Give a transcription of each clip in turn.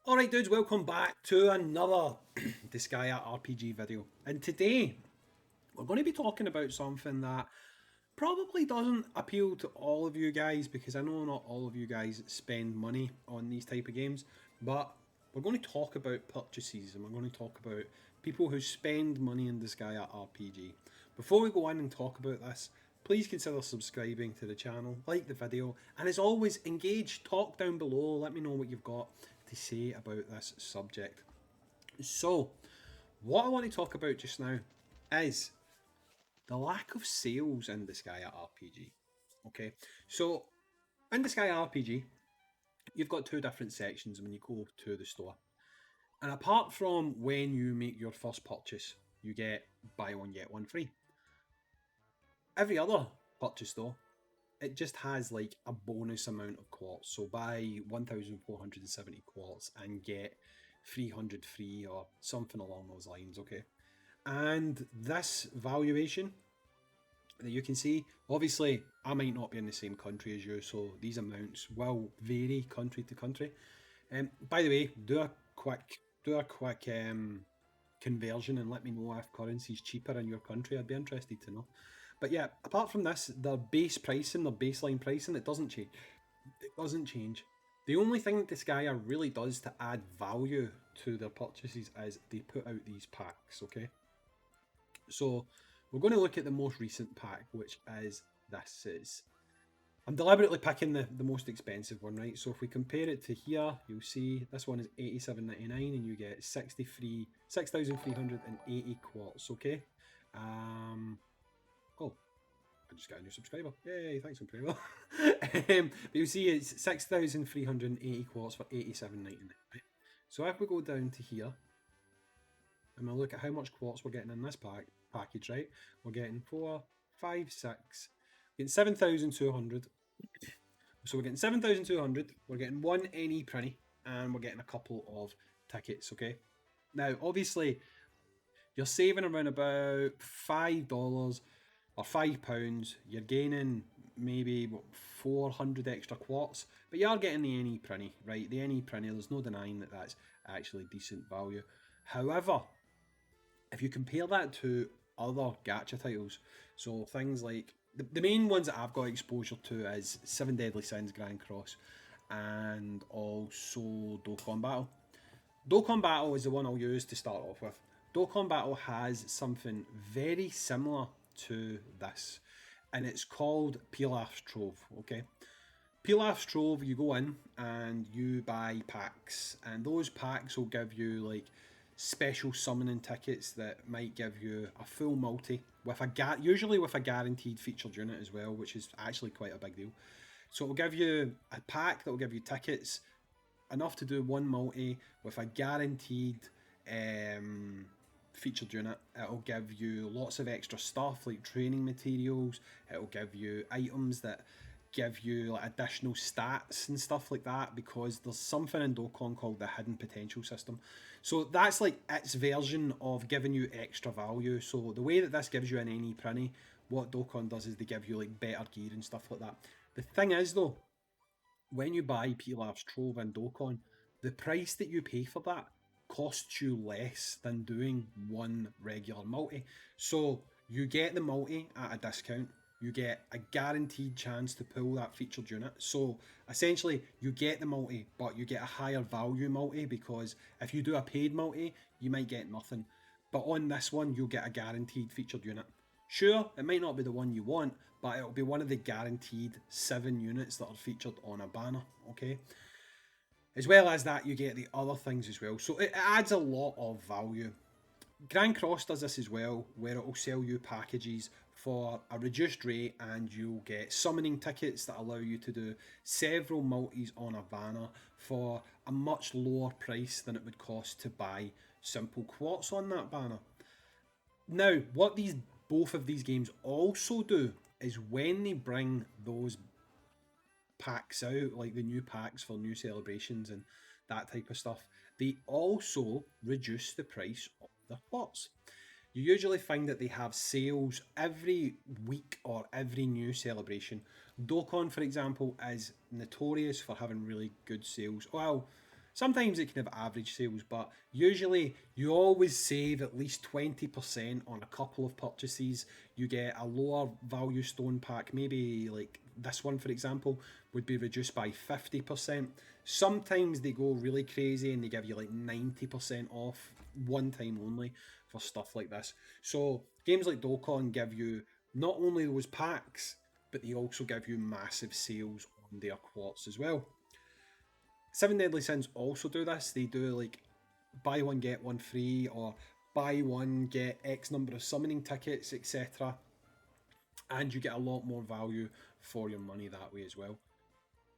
Alright dudes, welcome back to another Disgaea RPG video. And today, we're going to be talking about something that probably doesn't appeal to all of you guys, because I know not all of you guys spend money on these type of games, but we're going to talk about purchases and we're going to talk about people who spend money in Disgaea RPG. Before we go in and talk about this, please consider subscribing to the channel, like the video, and as always, engage, talk down below, let me know what you've got to say about this subject. So, what I want to talk about just now is the lack of sales in Disgaea RPG. Okay, so in Disgaea RPG, you've got two different sections when you go to the store. And apart from when you make your first purchase, you get buy one, get one free. Every other purchase though, it just has like a bonus amount of quartz. So buy 1,470 quartz and get 300 free or something along those lines, okay? And this valuation that you can see, obviously I might not be in the same country as you, so these amounts will vary country to country. By the way, do a quick conversion and let me know if currency is cheaper in your country. I'd be interested to know. But yeah, apart from this, their base pricing, their baseline pricing, it doesn't change. It doesn't change. The only thing that Disgaea really does to add value to their purchases is they put out these packs, okay? So we're going to look at the most recent pack, which is this is. I'm deliberately picking the most expensive one, right? So if we compare it to here, you'll see this one is $87.99 and you get 6,380 quartz, okay? Oh, I just got a new subscriber. Yay, thanks, Imperial. But you'll see it's 6,380 quartz for $87.99, right? So if we go down to here, and we'll look at how much quartz we're getting in this package, right? We're getting 4, 5, 6, we're getting 7,200. So we're getting 7,200, we're getting one NE prinny, and we're getting a couple of tickets, okay? Now, obviously, you're saving around about $5 or £5. You're gaining maybe 400 extra quartz, but you are getting the NE prinny, right? The NE prinny, there's no denying that that's actually decent value. However, if you compare that to other gacha titles, so things like the main ones that I've got exposure to is Seven Deadly Sins Grand Cross and also Dokkan Battle. Dokkan Battle is the one I'll use to start off with. Dokkan Battle has something very similar to this, and it's called Pilaf's Trove, okay? Pilaf's Trove, you go in and you buy packs, and those packs will give you like special summoning tickets that might give you a full multi with usually with a guaranteed featured unit as well, which is actually quite a big deal. So it'll give you a pack that will give you tickets enough to do one multi with a guaranteed featured unit. It'll give you lots of extra stuff like training materials. It'll give you items that give you like additional stats and stuff like that, because there's something in Dokkan called the hidden potential system. So that's like its version of giving you extra value. So the way that this gives you an NE prinny, what Dokkan does is they give you like better gear and stuff like that. The thing is though, when you buy Pilaf's Trove and Dokkan, the price that you pay for that costs you less than doing one regular multi. So you get the multi at a discount, you get a guaranteed chance to pull that featured unit. So essentially you get the multi, but you get a higher value multi, because if you do a paid multi, you might get nothing. But on this one, you'll get a guaranteed featured unit. Sure, it might not be the one you want, but it'll be one of the guaranteed 7 units that are featured on a banner, okay? As well as that, you get the other things as well. So it adds a lot of value. Grand Cross does this as well, where it will sell you packages for a reduced rate, and you'll get summoning tickets that allow you to do several multis on a banner for a much lower price than it would cost to buy simple quartz on that banner. Now, what both of these games also do is when they bring those packs out, like the new packs for new celebrations and that type of stuff, they also reduce the price of the quartz. You usually find that they have sales every week or every new celebration. Dokkan, for example, is notorious for having really good sales. Well, Sometimes it can have average sales, but usually you always save at least 20% on a couple of purchases. You get a lower value stone pack, maybe like this one, for example, would be reduced by 50%. Sometimes they go really crazy and they give you like 90% off one time only for stuff like this. So games like Dokkan give you not only those packs, but they also give you massive sales on their quartz as well. Seven Deadly Sins also do this. They do like buy one get one free, or buy one get X number of summoning tickets, etc. And you get a lot more value for your money that way as well.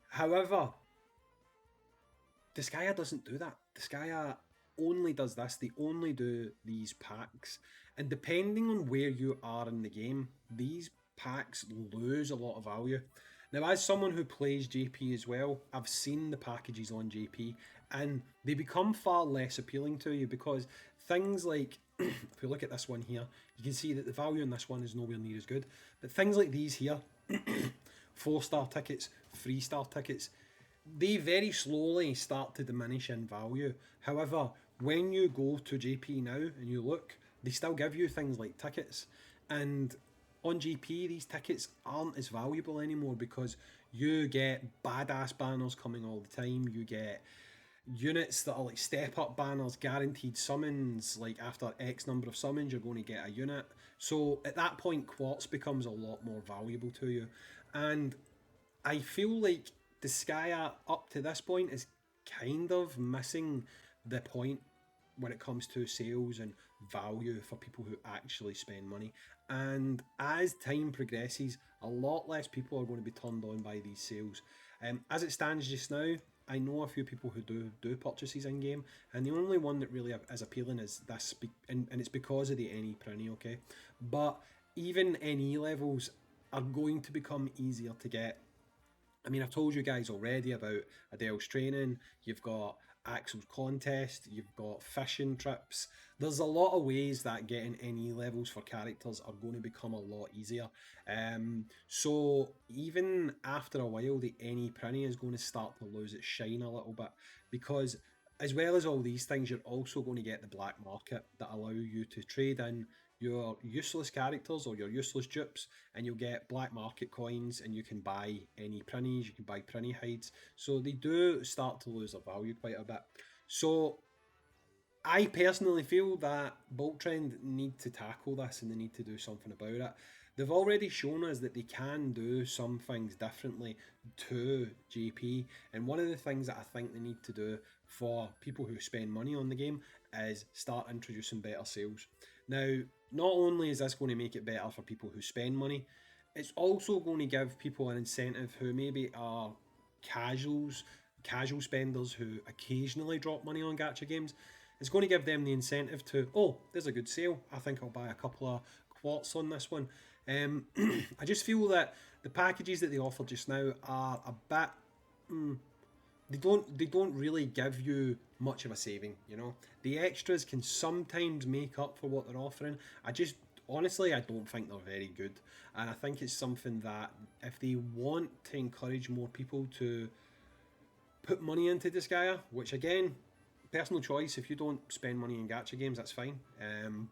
However, Disgaea doesn't do that. Disgaea only does this. They only do these packs, and depending on where you are in the game, these packs lose a lot of value. Now, as someone who plays JP as well, I've seen the packages on JP, and they become far less appealing to you because things like, if we look at this one here, you can see that the value in this one is nowhere near as good. But things like these here, 4-star tickets, 3-star tickets, they very slowly start to diminish in value. However, when you go to JP now and you look, they still give you things like tickets. And on GP, these tickets aren't as valuable anymore because you get badass banners coming all the time. You get units that are like step up banners, guaranteed summons. Like after X number of summons, you're going to get a unit. So at that point, quartz becomes a lot more valuable to you. And I feel like Disgaea up to this point is kind of missing the point when it comes to sales and value for people who actually spend money. And as time progresses, a lot less people are going to be turned on by these sales. As it stands just now, I know a few people who do purchases in game, and the only one that really is appealing is this, and it's because of the NE Prinny, okay? But even NE levels are going to become easier to get. I mean, I've told you guys already about Adele's training. You've got Axel's contest. You've got fishing trips. There's a lot of ways that getting NE levels for characters are going to become a lot easier. So even after a while, the NE Prinny is going to start to lose its shine a little bit because, as well as all these things, you're also going to get the black market that allow you to trade in your useless characters or your useless dupes, and you'll get black market coins, and you can buy any prinnies, you can buy prinny hides. So they do start to lose their value quite a bit. So I personally feel that Bolt Trend need to tackle this and they need to do something about it. They've already shown us that they can do some things differently to JP, and one of the things that I think they need to do for people who spend money on the game is start introducing better sales. Now, not only is this going to make it better for people who spend money, it's also going to give people an incentive who maybe are casual spenders who occasionally drop money on gacha games. It's going to give them the incentive to, oh, there's a good sale, I think I'll buy a couple of quartz on this one. I just feel that the packages that they offer just now are a bit they don't really give you much of a saving, you know. The extras can sometimes make up for what they're offering. I just honestly I don't think they're very good. And I think it's something that if they want to encourage more people to put money into Disgaea, which again, personal choice. If you don't spend money in gacha games, that's fine.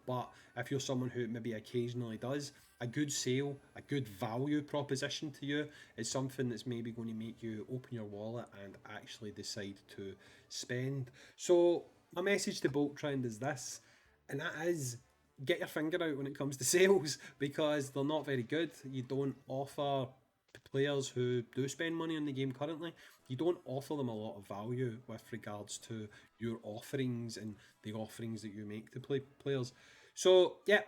But if you're someone who maybe occasionally does, a good sale, a good value proposition to you is something that's maybe going to make you open your wallet and actually decide to spend. So my message to Bolt Trend is this, and that is get your finger out when it comes to sales because they're not very good. You don't offer players who do spend money on the game currently, you don't offer them a lot of value with regards to your offerings and the offerings that you make to players. So yeah,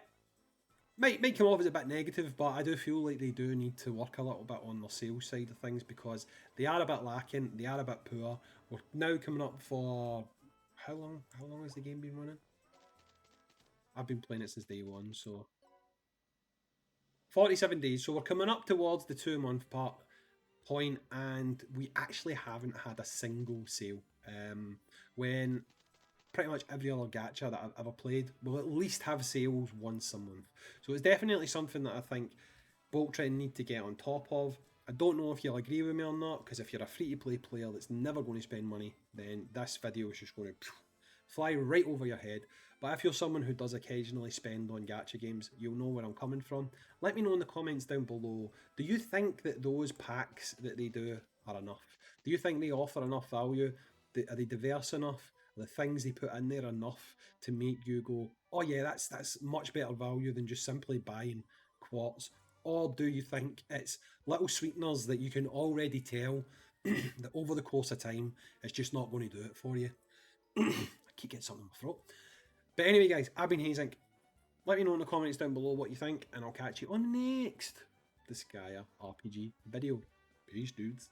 might come off as a bit negative, but I do feel like they do need to work a little bit on their sales side of things because they are a bit lacking, they are a bit poor. We're now coming up for how long? How long has the game been running? I've been playing it since day one, so 47 days. So we're coming up towards the 2 month point, and we actually haven't had a single sale. When pretty much every other gacha that I've ever played will at least have sales once a month. So it's definitely something that I think Bolt Trend need to get on top of. I don't know if you'll agree with me or not, because if you're a free-to-play player that's never going to spend money, then this video is just going to fly right over your head. But if you're someone who does occasionally spend on gacha games, you'll know where I'm coming from. Let me know in the comments down below, do you think that those packs that they do are enough? Do you think they offer enough value? Are they diverse enough? Are the things they put in there enough to make you go, oh yeah, that's much better value than just simply buying quartz? Or do you think it's little sweeteners that you can already tell that over the course of time, it's just not going to do it for you? I keep getting something in my throat. But anyway, guys, I've been Hayzink. Let me know in the comments down below what you think, and I'll catch you on the next Disgaea RPG video. Peace, dudes.